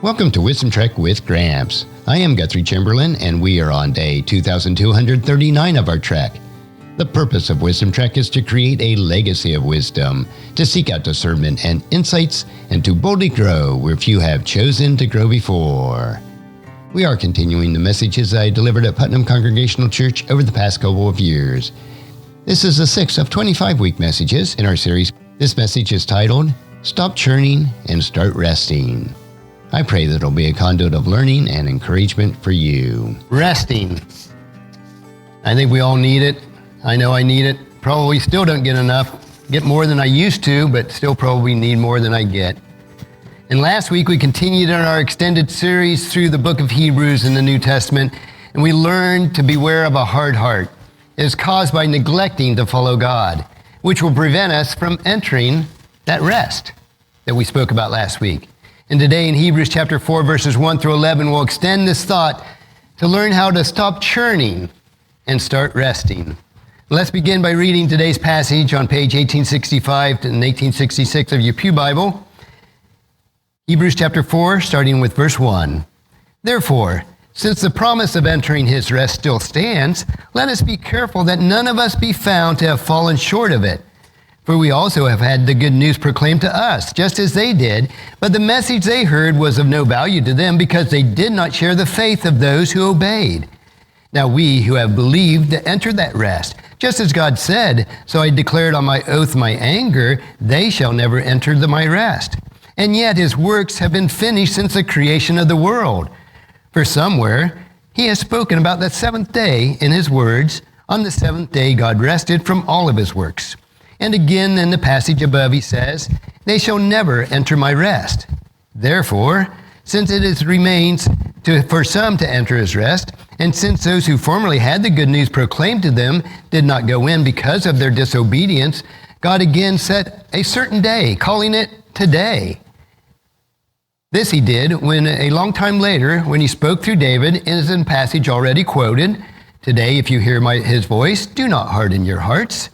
Welcome to Wisdom Trek with Gramps. I am Guthrie Chamberlain, and we are on day 2239 of our trek. The purpose of Wisdom Trek is to create a legacy of wisdom, to seek out discernment and insights, and to boldly grow where few have chosen to grow before. We are continuing the messages I delivered at Putnam Congregational Church over the past couple of years. This is the 6th of 25-week messages in our series. This message is titled, Stop Churning and Start Resting. I pray that it'll be a conduit of learning and encouragement for you. Resting. I think we all need it. I know I need it. Probably still don't get enough. Get more than I used to, but still probably need more than I get. And last week we continued in our extended series through the book of Hebrews in the New Testament, and we learned to beware of a hard heart. It is caused by neglecting to follow God, which will prevent us from entering that rest that we spoke about last week. And today in Hebrews chapter 4, verses 1 through 11, we'll extend this thought to learn how to stop churning and start resting. Let's begin by reading today's passage on page 1865 and 1866 of your Pew Bible. Hebrews chapter 4, starting with verse 1. Therefore, since the promise of entering his rest still stands, let us be careful that none of us be found to have fallen short of it. For we also have had the good news proclaimed to us, just as they did, but the message they heard was of no value to them because they did not share the faith of those who obeyed. Now we who have believed entered that rest, just as God said, so I declared on my oath my anger, they shall never enter my rest. And yet his works have been finished since the creation of the world. For somewhere he has spoken about the seventh day in his words, on the seventh day God rested from all of his works. And again in the passage above he says, they shall never enter my rest. Therefore, since it remains for some to enter his rest, and since those who formerly had the good news proclaimed to them did not go in because of their disobedience, God again set a certain day, calling it today. This he did when a long time later, when he spoke through David, in the passage already quoted, today if you hear his voice, do not harden your hearts.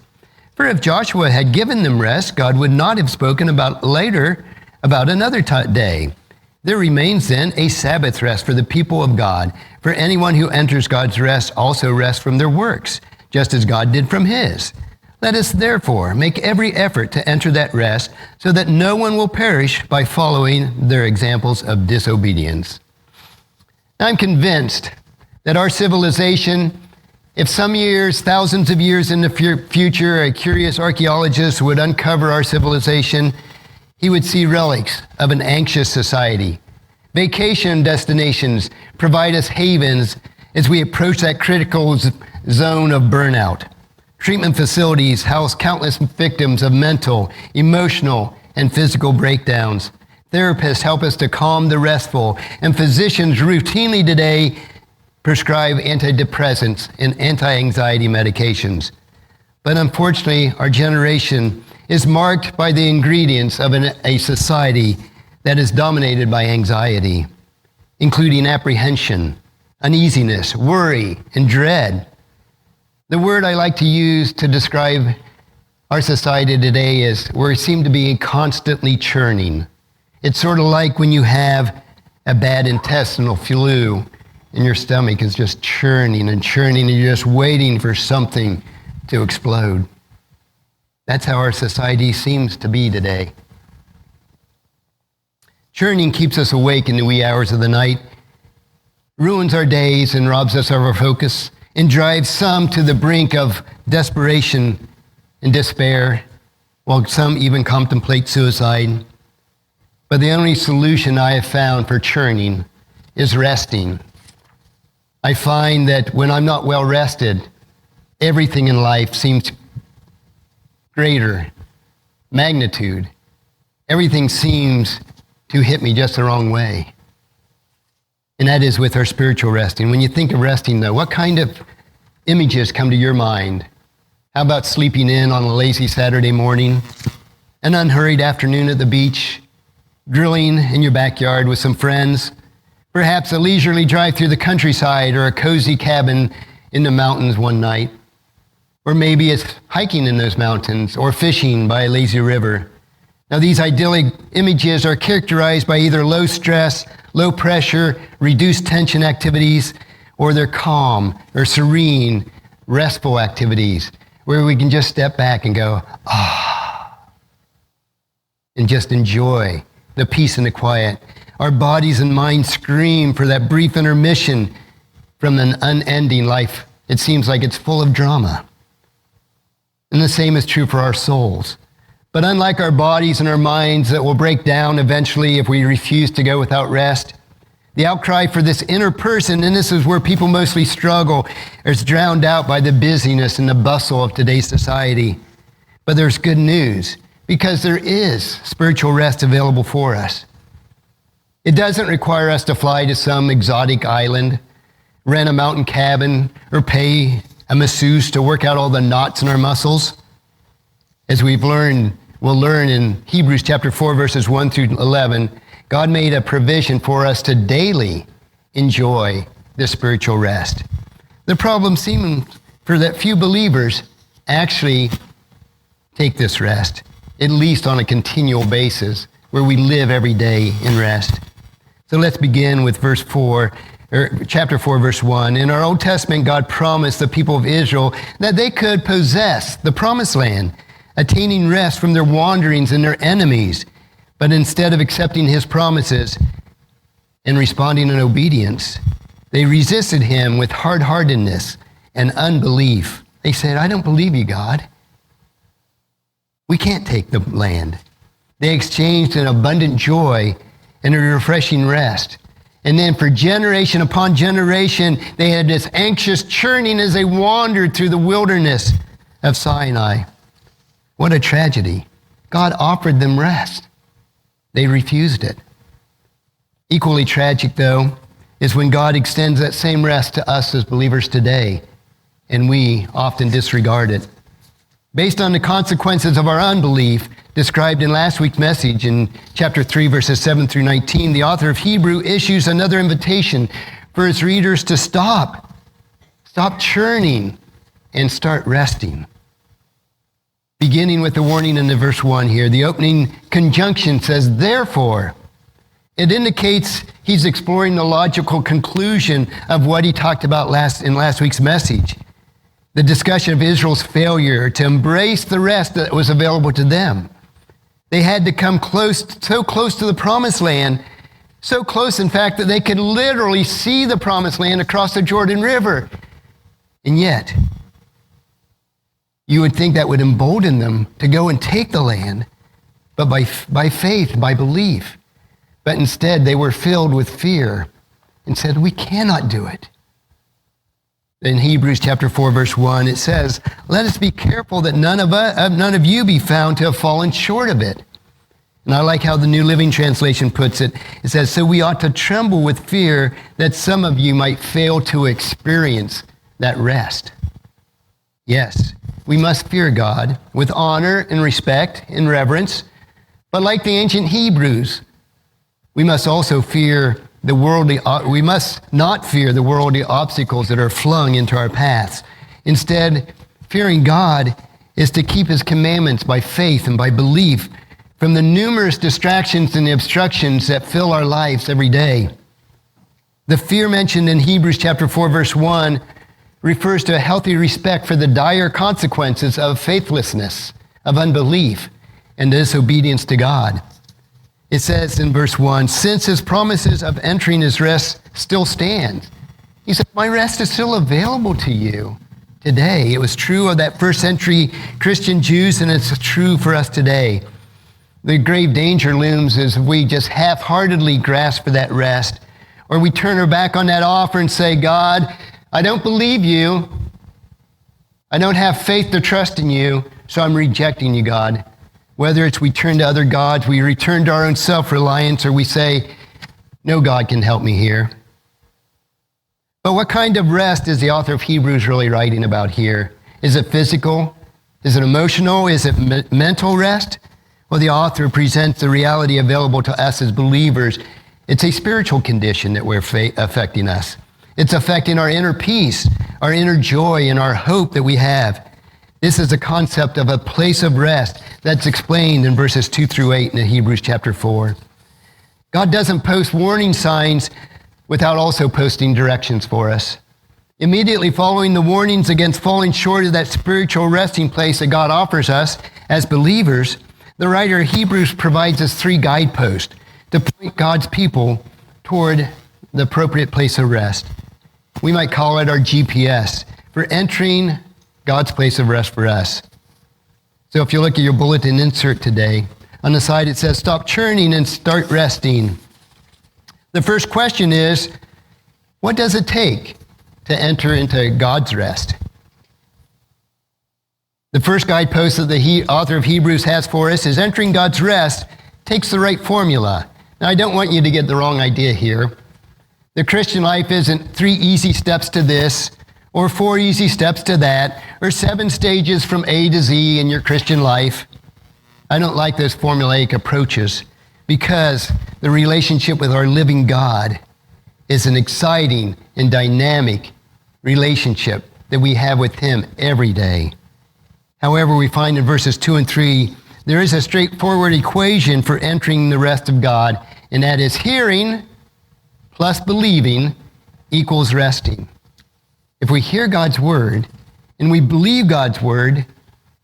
For if Joshua had given them rest, God would not have spoken about another day. There remains then a Sabbath rest for the people of God. For anyone who enters God's rest also rests from their works, just as God did from his. Let us therefore make every effort to enter that rest, so that no one will perish by following their examples of disobedience. I'm convinced that our civilization, if some years, thousands of years in the future, a curious archaeologist would uncover our civilization, he would see relics of an anxious society. Vacation destinations provide us havens as we approach that critical zone of burnout. Treatment facilities house countless victims of mental, emotional, and physical breakdowns. Therapists help us to calm the restful, and physicians routinely today prescribe antidepressants and anti-anxiety medications. But unfortunately, our generation is marked by the ingredients of a society that is dominated by anxiety, including apprehension, uneasiness, worry, and dread. The word I like to use to describe our society today is we seem to be constantly churning. It's sort of like when you have a bad intestinal flu and your stomach is just churning and churning and you're just waiting for something to explode. That's how our society seems to be today. Churning keeps us awake in the wee hours of the night, ruins our days and robs us of our focus, and drives some to the brink of desperation and despair, while some even contemplate suicide. But the only solution I have found for churning is resting. I find that when I'm not well rested, everything in life seems greater magnitude. Everything seems to hit me just the wrong way. And that is with our spiritual resting. When you think of resting, though, what kind of images come to your mind? How about sleeping in on a lazy Saturday morning, an unhurried afternoon at the beach, grilling in your backyard with some friends, perhaps a leisurely drive through the countryside or a cozy cabin in the mountains one night? Or maybe it's hiking in those mountains or fishing by a lazy river. Now, these idyllic images are characterized by either low stress, low pressure, reduced tension activities, or they're calm or serene, restful activities where we can just step back and go, and just enjoy the peace and the quiet. Our bodies and minds scream for that brief intermission from an unending life. It seems like it's full of drama. And the same is true for our souls. But unlike our bodies and our minds that will break down eventually if we refuse to go without rest, the outcry for this inner person, and this is where people mostly struggle, is drowned out by the busyness and the bustle of today's society. But there's good news, because there is spiritual rest available for us. It doesn't require us to fly to some exotic island, rent a mountain cabin, or pay a masseuse to work out all the knots in our muscles. As we'll learn in Hebrews chapter 4, verses 1 through 11, God made a provision for us to daily enjoy this spiritual rest. The problem seems for that few believers actually take this rest, at least on a continual basis, where we live every day in rest. So let's begin with chapter 4, verse 1. In our Old Testament, God promised the people of Israel that they could possess the promised land, attaining rest from their wanderings and their enemies. But instead of accepting his promises and responding in obedience, they resisted him with hard-heartedness and unbelief. They said, I don't believe you, God. We can't take the land. They exchanged an abundant joy and a refreshing rest. And then for generation upon generation, they had this anxious churning as they wandered through the wilderness of Sinai. What a tragedy. God offered them rest. They refused it. Equally tragic, though, is when God extends that same rest to us as believers today, and we often disregard it. Based on the consequences of our unbelief, described in last week's message in chapter 3, verses 7 through 19, the author of Hebrew issues another invitation for his readers to stop churning and start resting. Beginning with the warning in the verse 1 here, the opening conjunction says, therefore. It indicates he's exploring the logical conclusion of what he talked about in last week's message. The discussion of Israel's failure to embrace the rest that was available to them. They had to come so close to the promised land, so close, in fact, that they could literally see the promised land across the Jordan River. And yet, you would think that would embolden them to go and take the land, but by faith, by belief. But instead, they were filled with fear and said, we cannot do it. In Hebrews chapter 4, verse 1, it says, let us be careful that none of you be found to have fallen short of it. And I like how the New Living Translation puts it. It says, so we ought to tremble with fear that some of you might fail to experience that rest. Yes, we must fear God with honor and respect and reverence. But like the ancient Hebrews, we must also we must not fear the worldly obstacles that are flung into our paths. Instead, fearing God is to keep his commandments by faith and by belief from the numerous distractions and the obstructions that fill our lives every day. The fear mentioned in Hebrews chapter 4, verse 1 refers to a healthy respect for the dire consequences of faithlessness, of unbelief, and disobedience to God. It says in verse 1, since his promises of entering his rest still stand. He said, my rest is still available to you today. It was true of that first century Christian Jews, and it's true for us today. The grave danger looms as we just half-heartedly grasp for that rest, or we turn our back on that offer and say, God, I don't believe you. I don't have faith to trust in you, so I'm rejecting you, God. Whether it's we turn to other gods, we return to our own self-reliance, or we say, no God can help me here. But what kind of rest is the author of Hebrews really writing about here? Is it physical? Is it emotional? Is it mental rest? Well, the author presents the reality available to us as believers. It's a spiritual condition that we're affecting us. It's affecting our inner peace, our inner joy, and our hope that we have. This is a concept of a place of rest that's explained in verses 2 through 8 in Hebrews chapter 4. God doesn't post warning signs without also posting directions for us. Immediately following the warnings against falling short of that spiritual resting place that God offers us as believers, the writer of Hebrews provides us 3 guideposts to point God's people toward the appropriate place of rest. We might call it our GPS for entering God's place of rest for us. So if you look at your bulletin insert today, on the side it says, stop churning and start resting. The first question is, what does it take to enter into God's rest? The first guidepost that the author of Hebrews has for us is entering God's rest takes the right formula. Now, I don't want you to get the wrong idea here. The Christian life isn't 3 easy steps to this, or 4 easy steps to that, or 7 stages from A to Z in your Christian life. I don't like those formulaic approaches because the relationship with our living God is an exciting and dynamic relationship that we have with Him every day. However, we find in verses 2 and 3, there is a straightforward equation for entering the rest of God, and that is hearing plus believing equals resting. If we hear God's word and we believe God's word,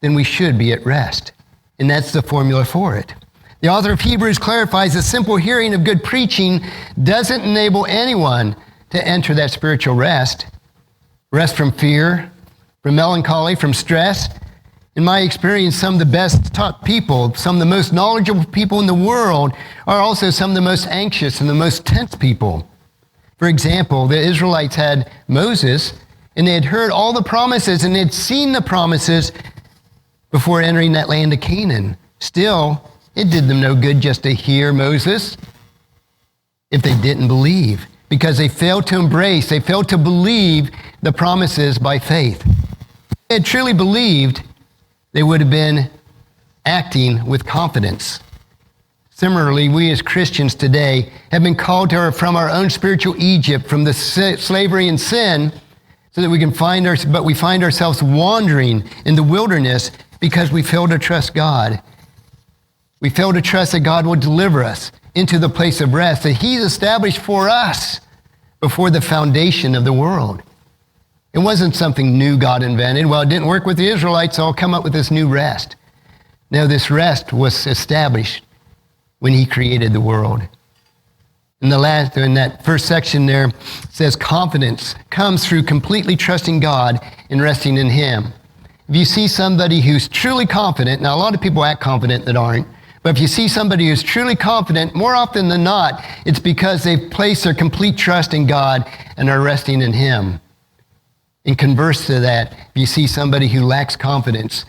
then we should be at rest. And that's the formula for it. The author of Hebrews clarifies that simple hearing of good preaching doesn't enable anyone to enter that spiritual rest. Rest from fear, from melancholy, from stress. In my experience, some of the best taught people, some of the most knowledgeable people in the world are also some of the most anxious and the most tense people. For example, the Israelites had Moses, and they had heard all the promises, and they had seen the promises before entering that land of Canaan. Still, it did them no good just to hear Moses if they didn't believe, because they failed to embrace, they failed to believe the promises by faith. If they had truly believed, they would have been acting with confidence. Similarly, we as Christians today have been called from our own spiritual Egypt, from the slavery and sin, so that we can find ourselves wandering in the wilderness because we fail to trust God. We fail to trust that God will deliver us into the place of rest that He's established for us before the foundation of the world. It wasn't something new God invented. Well, it didn't work with the Israelites, so I'll come up with this new rest. No, this rest was established when He created the world. In that first section there, it says confidence comes through completely trusting God and resting in Him. If you see somebody who's truly confident, now a lot of people act confident that aren't, but if you see somebody who's truly confident, more often than not, it's because they've placed their complete trust in God and are resting in Him. In converse to that, if you see somebody who lacks confidence,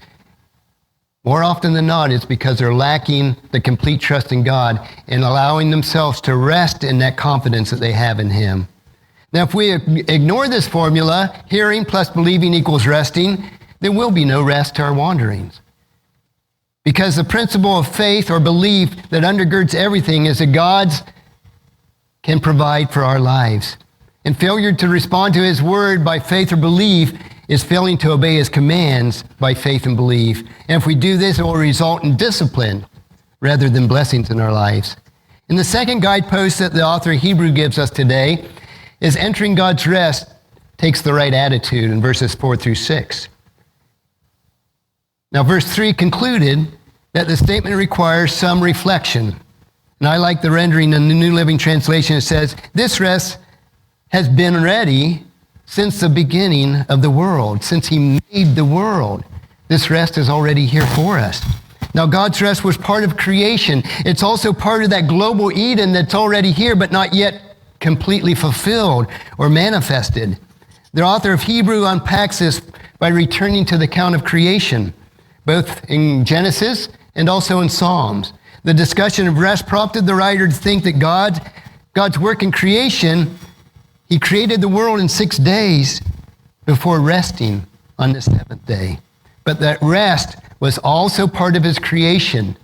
more often than not, it's because they're lacking the complete trust in God and allowing themselves to rest in that confidence that they have in Him. Now, if we ignore this formula, hearing plus believing equals resting, there will be no rest to our wanderings. Because the principle of faith or belief that undergirds everything is that God can provide for our lives. And failure to respond to His word by faith or belief is failing to obey His commands by faith and belief. And if we do this, it will result in discipline rather than blessings in our lives. And the second guidepost that the author of Hebrew gives us today is entering God's rest takes the right attitude in verses 4 through 6. Now, verse 3 concluded that the statement requires some reflection. And I like the rendering in the New Living Translation. It says, this rest has been ready since the beginning of the world, since He made the world. This rest is already here for us. Now, God's rest was part of creation. It's also part of that global Eden that's already here, but not yet completely fulfilled or manifested. The author of Hebrew unpacks this by returning to the account of creation, both in Genesis and also in Psalms. The discussion of rest prompted the writer to think that God's work in creation, He created the world in 6 days before resting on the 7th day. But that rest was also part of His creation,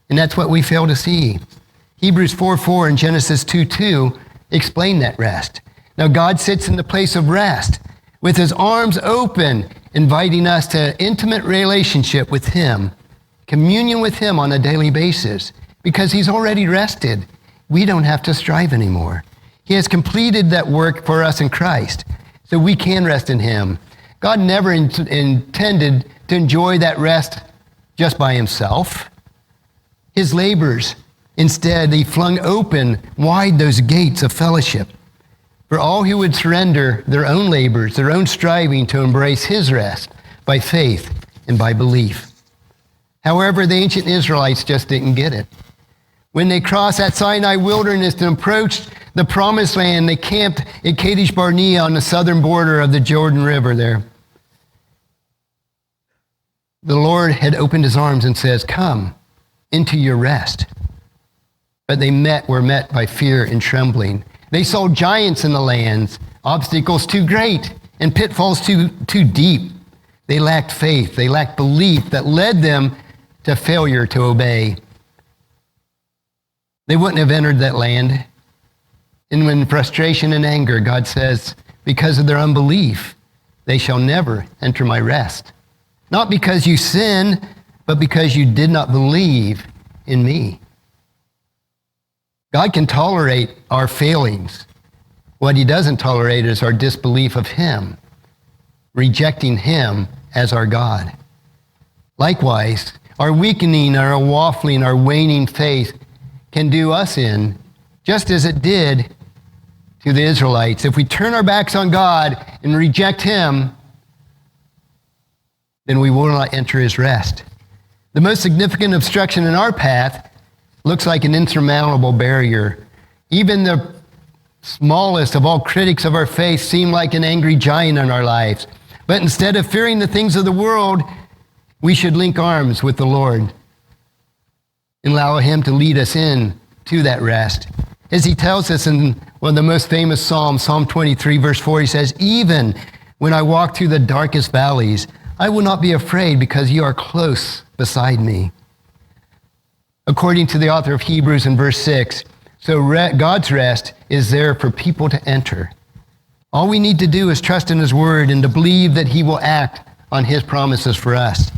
and that's what we fail to see. Hebrews 4:4 and Genesis 2:2 explain that rest. Now God sits in the place of rest with His arms open inviting us to intimate relationship with him, communion with him on a daily basis, because he's already rested. We don't have to strive anymore. He has completed that work for us in Christ, so we can rest in him. God never intended to enjoy that rest just by himself. His labors, instead, he flung open wide those gates of fellowship for all who would surrender their own labors, their own striving to embrace his rest by faith and by belief. However, the ancient Israelites just didn't get it. When they crossed that Sinai wilderness and approached the promised land, they camped at Kadesh Barnea on the southern border of the Jordan River there. The Lord had opened his arms and says, "Come into your rest." But they were met by fear and trembling. They saw giants in the lands, obstacles too great, and pitfalls too deep. They lacked faith. They lacked belief that led them to failure to obey. They wouldn't have entered that land. And in frustration and anger, God says, because of their unbelief, they shall never enter my rest. Not because you sin, but because you did not believe in me. God can tolerate our failings. What he doesn't tolerate is our disbelief of him, rejecting him as our God. Likewise, our weakening, our waffling, our waning faith can do us in, just as it did to the Israelites. If we turn our backs on God and reject him, then we will not enter his rest. The most significant obstruction in our path looks like an insurmountable barrier. Even the smallest of all critics of our faith seem like an angry giant in our lives. But instead of fearing the things of the world, we should link arms with the Lord and allow him to lead us in to that rest. As he tells us in one of the most famous Psalms, Psalm 23, verse 4, he says, "Even when I walk through the darkest valleys, I will not be afraid because you are close beside me." According to the author of Hebrews in verse 6, so God's rest is there for people to enter. All we need to do is trust in his word and to believe that he will act on his promises for us.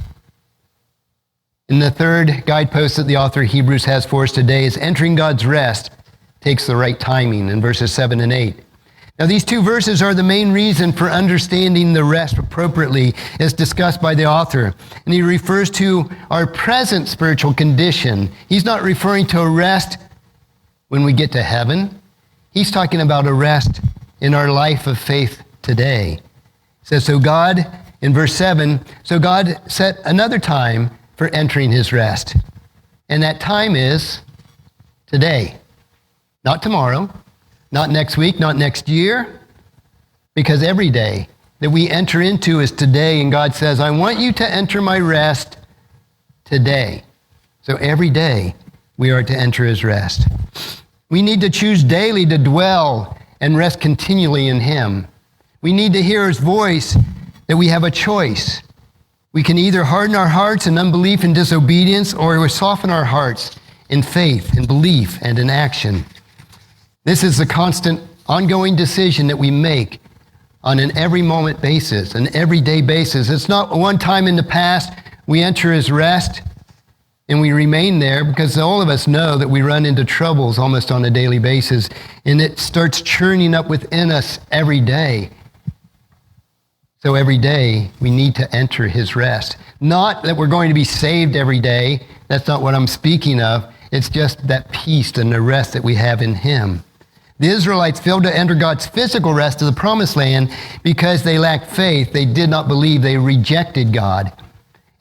And the third guidepost that the author of Hebrews has for us today is entering God's rest takes the right timing in verses 7 and 8. Now, these two verses are the main reason for understanding the rest appropriately, as discussed by the author. And he refers to our present spiritual condition. He's not referring to a rest when we get to heaven. He's talking about a rest in our life of faith today. It says, so God, in verse 7, so God set another time for entering his rest. And that time is today, not tomorrow, not next week, not next year, because every day that we enter into is today, and God says, I want you to enter my rest today. So every day we are to enter his rest. We need to choose daily to dwell and rest continually in him. We need to hear his voice, that we have a choice. We can either harden our hearts in unbelief and disobedience, or we soften our hearts in faith and belief and in action. This is the constant, ongoing decision that we make on an every moment basis, an everyday basis. It's not one time in the past we enter his rest and we remain there, because all of us know that we run into troubles almost on a daily basis, and it starts churning up within us every day. So every day we need to enter his rest. Not that we're going to be saved every day. That's not what I'm speaking of. It's just that peace and the rest that we have in him. The Israelites failed to enter God's physical rest of the promised land because they lacked faith. They did not believe. They rejected God.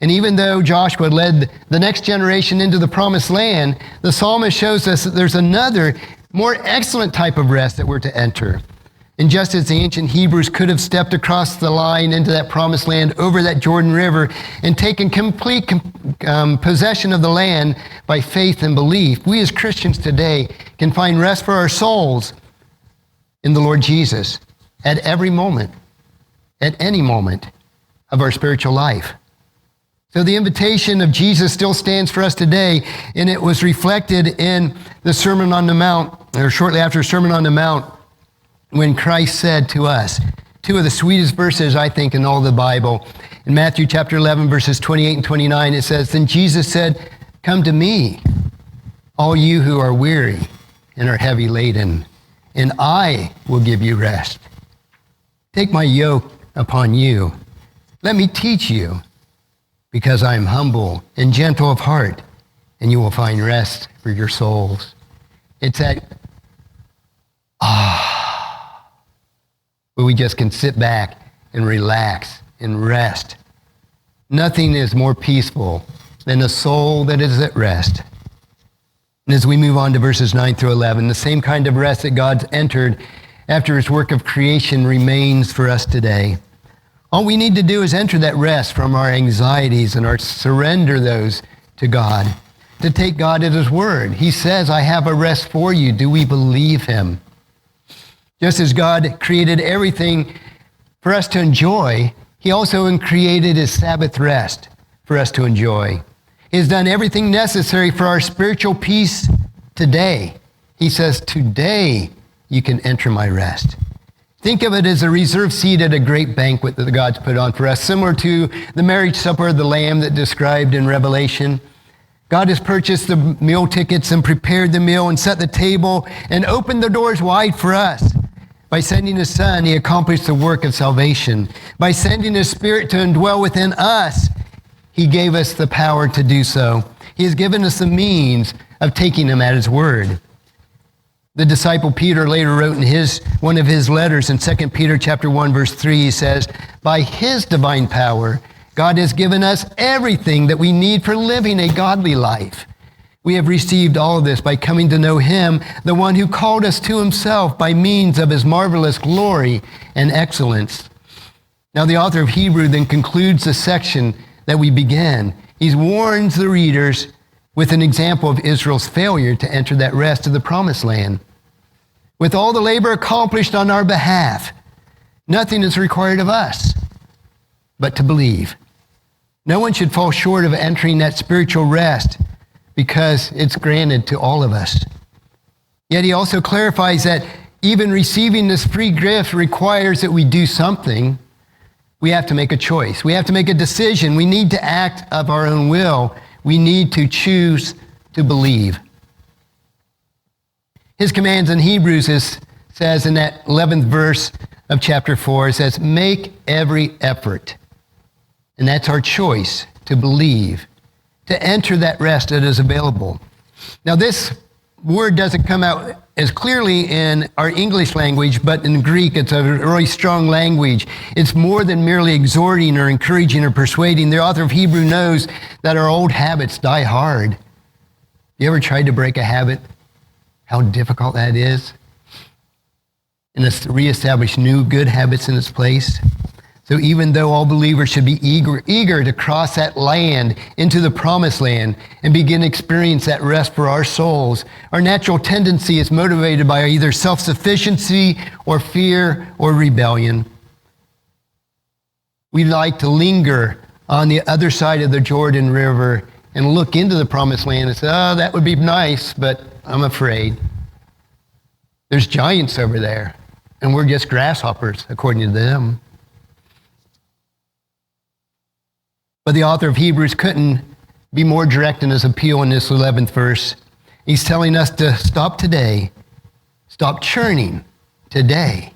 And even though Joshua led the next generation into the promised land, the psalmist shows us that there's another, more excellent type of rest that we're to enter. And just as the ancient Hebrews could have stepped across the line into that promised land over that Jordan River and taken complete possession of the land by faith and belief, we as Christians today can find rest for our souls in the Lord Jesus at every moment, at any moment of our spiritual life. So the invitation of Jesus still stands for us today, and it was reflected in the Sermon on the Mount, or shortly after Sermon on the Mount, when Christ said to us, two of the sweetest verses, I think, in all the Bible. In Matthew chapter 11, verses 28 and 29, it says, "Then Jesus said, 'Come to me, all you who are weary and are heavy laden, and I will give you rest. Take my yoke upon you. Let me teach you, because I am humble and gentle of heart, and you will find rest for your souls.'" It's that, where we just can sit back and relax and rest. Nothing is more peaceful than a soul that is at rest. And as we move on to verses 9 through 11, the same kind of rest that God's entered after his work of creation remains for us today. All we need to do is enter that rest from our anxieties and surrender those to God, to take God at his word. He says, "I have a rest for you." Do we believe him? Just as God created everything for us to enjoy, he also created his Sabbath rest for us to enjoy. He has done everything necessary for our spiritual peace today. He says, "Today you can enter my rest." Think of it as a reserved seat at a great banquet that God's put on for us, similar to the marriage supper of the Lamb that described in Revelation. God has purchased the meal tickets and prepared the meal and set the table and opened the doors wide for us. By sending his Son, he accomplished the work of salvation. By sending his Spirit to indwell within us, he gave us the power to do so. He has given us the means of taking him at his word. The disciple Peter later wrote in one of his letters in 2 Peter chapter 1, verse 3, he says, "By his divine power, God has given us everything that we need for living a godly life. We have received all of this by coming to know him, the one who called us to himself by means of his marvelous glory and excellence." Now the author of Hebrew then concludes the section that we began. He warns the readers with an example of Israel's failure to enter that rest of the promised land. With all the labor accomplished on our behalf, nothing is required of us but to believe. No one should fall short of entering that spiritual rest because it's granted to all of us. Yet he also clarifies that even receiving this free gift requires that we do something. We have to make a choice. We have to make a decision. We need to act of our own will. We need to choose to believe. His commands in Hebrews says in that 11th verse of chapter 4, it says, "Make every effort." And that's our choice, to believe, to enter that rest that is available. Now this word doesn't come out as clearly in our English language, but in Greek it's a really strong language. It's more than merely exhorting or encouraging or persuading. The author of Hebrew knows that our old habits die hard. You ever tried to break a habit? How difficult that is? And to reestablish new good habits in its place. So even though all believers should be eager to cross that land into the promised land and begin to experience that rest for our souls, our natural tendency is motivated by either self-sufficiency or fear or rebellion. We like to linger on the other side of the Jordan River and look into the promised land and say, "Oh, that would be nice, but I'm afraid. There's giants over there, and we're just grasshoppers, according to them." But the author of Hebrews couldn't be more direct in his appeal in this 11th verse. He's telling us to stop today, stop churning today,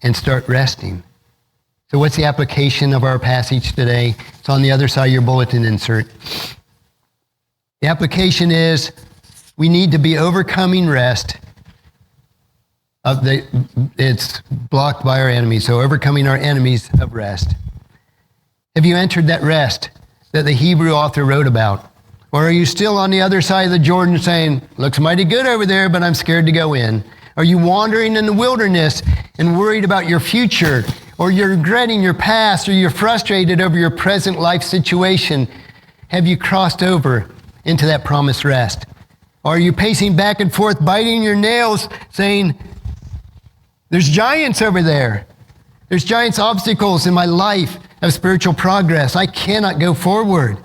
and start resting. So what's the application of our passage today? It's on the other side of your bulletin insert. The application is we need to be overcoming rest. It's blocked by our enemies, so overcoming our enemies of rest. Have you entered that rest that the Hebrew author wrote about? Or are you still on the other side of the Jordan saying, "Looks mighty good over there, but I'm scared to go in"? Are you wandering in the wilderness and worried about your future? Or you're regretting your past? Or you're frustrated over your present life situation? Have you crossed over into that promised rest? Or are you pacing back and forth, biting your nails, saying, "There's giants over there. There's giants obstacles in my life of spiritual progress. I cannot go forward"?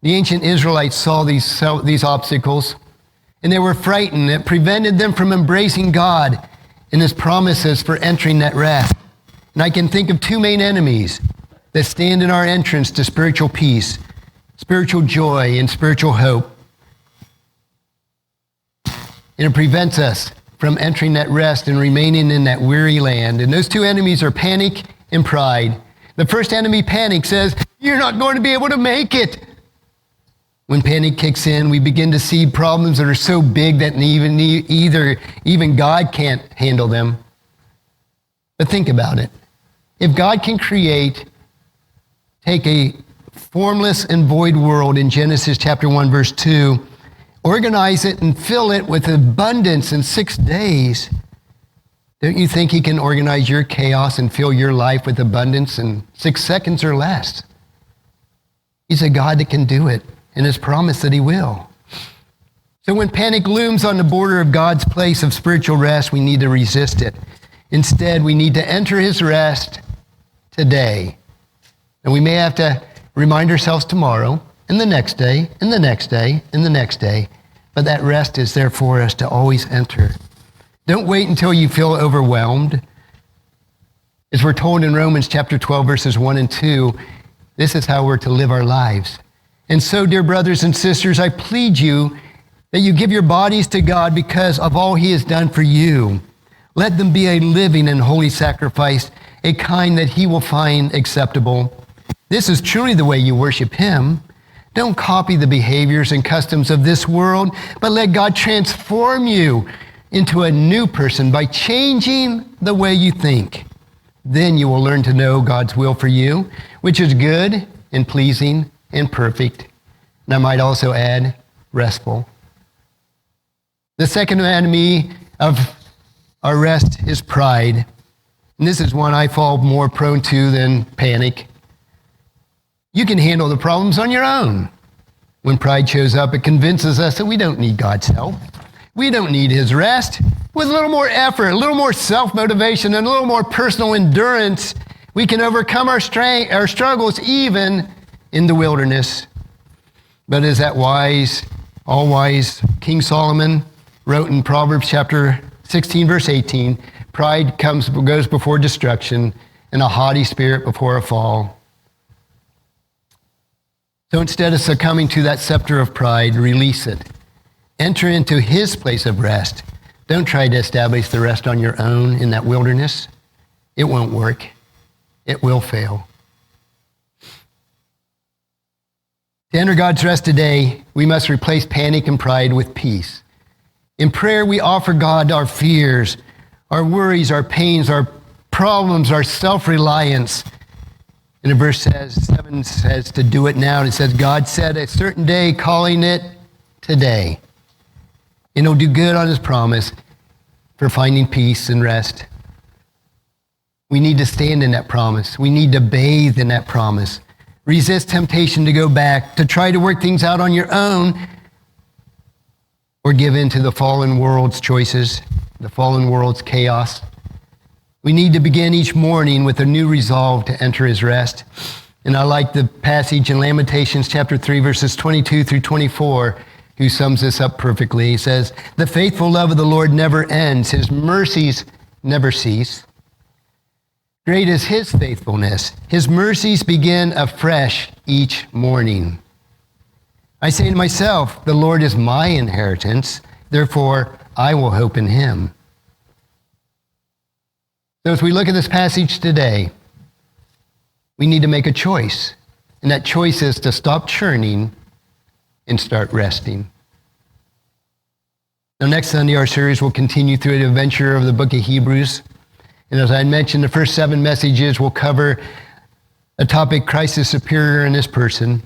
The ancient Israelites saw these obstacles, and they were frightened. It prevented them from embracing God and his promises for entering that rest. And I can think of two main enemies. that stand in our entrance to spiritual peace, spiritual joy, and spiritual hope. And it prevents us from entering that rest and remaining in that weary land. And those two enemies are panic and pride. The first enemy, panic, says, you're not going to be able to make it. When panic kicks in, we begin to see problems that are so big that even God can't handle them. But think about it. If God can take a formless and void world in Genesis chapter 1, verse 2, organize it and fill it with abundance in 6 days, don't you think he can organize your chaos and fill your life with abundance in 6 seconds or less? He's a God that can do it, and has promised that he will. So when panic looms on the border of God's place of spiritual rest, we need to resist it. Instead, we need to enter his rest today. And we may have to remind ourselves tomorrow, and the next day, and the next day, and the next day. But that rest is there for us to always enter. Don't wait until you feel overwhelmed. As we're told in Romans chapter 12, verses 1 and 2, this is how we're to live our lives. And so, dear brothers and sisters, I plead you that you give your bodies to God because of all he has done for you. Let them be a living and holy sacrifice, a kind that he will find acceptable. This is truly the way you worship him. Don't copy the behaviors and customs of this world, but let God transform you into a new person by changing the way you think. Then you will learn to know God's will for you, which is good and pleasing and perfect. And I might also add, restful. The second enemy of our rest is pride. And this is one I fall more prone to than panic. You can handle the problems on your own. When pride shows up, it convinces us that we don't need God's help. We don't need his rest. With a little more effort, a little more self-motivation, and a little more personal endurance, we can overcome our struggles even in the wilderness. But as that all-wise King Solomon wrote in Proverbs chapter 16, verse 18, pride goes before destruction, and a haughty spirit before a fall. So instead of succumbing to that scepter of pride, release it. Enter into his place of rest. Don't try to establish the rest on your own in that wilderness. It won't work. It will fail. To enter God's rest today, we must replace panic and pride with peace. In prayer, we offer God our fears, our worries, our pains, our problems, our self-reliance. And in verse 7 says to do it now. And it says, God set a certain day, calling it today. And he'll do good on his promise for finding peace and rest. We need to stand in that promise. We need to bathe in that promise. Resist temptation to go back, to try to work things out on your own, or give in to the fallen world's choices, the fallen world's chaos. We need to begin each morning with a new resolve to enter his rest. And I like the passage in Lamentations chapter 3, verses 22 through 24, who sums this up perfectly. He says, the faithful love of the Lord never ends. His mercies never cease. Great is his faithfulness. His mercies begin afresh each morning. I say to myself, the Lord is my inheritance. Therefore, I will hope in him. So as we look at this passage today, we need to make a choice. And that choice is to stop churning and start resting. Now, next Sunday, our series will continue through the adventure of the book of Hebrews. And as I mentioned, the first 7 messages will cover a topic, Christ is superior in his person.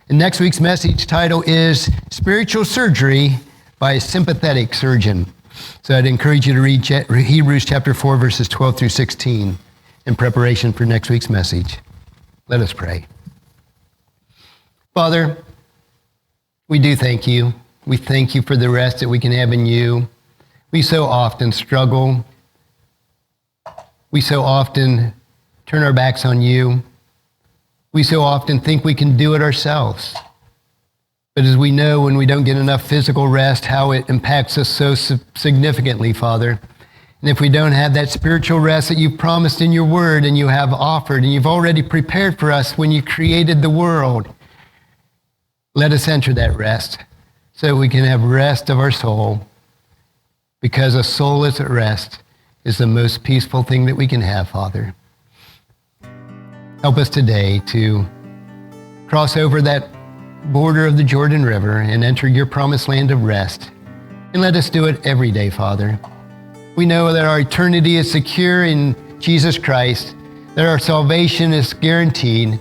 And next week's message title is Spiritual Surgery by a Sympathetic Surgeon. So I'd encourage you to read Hebrews chapter 4, verses 12 through 16 in preparation for next week's message. Let us pray. Father, we do thank you. We thank you for the rest that we can have in you. We so often struggle. We so often turn our backs on you. We so often think we can do it ourselves. But as we know, when we don't get enough physical rest, how it impacts us so significantly, Father. And if we don't have that spiritual rest that you've promised in your word and you have offered and you've already prepared for us when you created the world, let us enter that rest so we can have rest of our soul, because a soul that's at rest is the most peaceful thing that we can have, Father. Help us today to cross over that border of the Jordan River and enter your promised land of rest. And let us do it every day, Father. We know that our eternity is secure in Jesus Christ, that our salvation is guaranteed,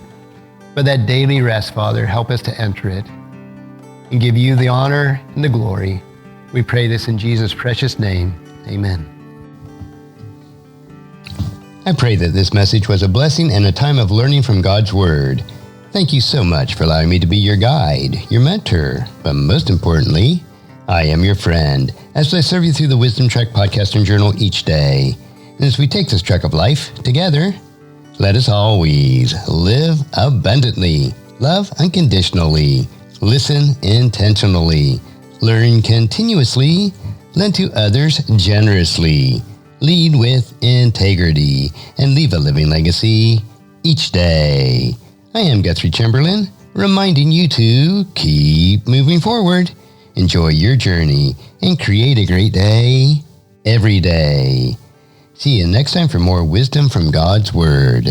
but that daily rest, Father, help us to enter it and give you the honor and the glory. We pray this in Jesus' precious name. Amen. I pray that this message was a blessing and a time of learning from God's Word. Thank you so much for allowing me to be your guide, your mentor, but most importantly, I am your friend as I serve you through the Wisdom Trek podcast and journal each day. And as we take this trek of life together, let us always live abundantly, love unconditionally, listen intentionally, learn continuously, lend to others generously, lead with integrity, and leave a living legacy each day. I am Guthrie Chamberlain, reminding you to keep moving forward, enjoy your journey, and create a great day every day. See you next time for more wisdom from God's Word.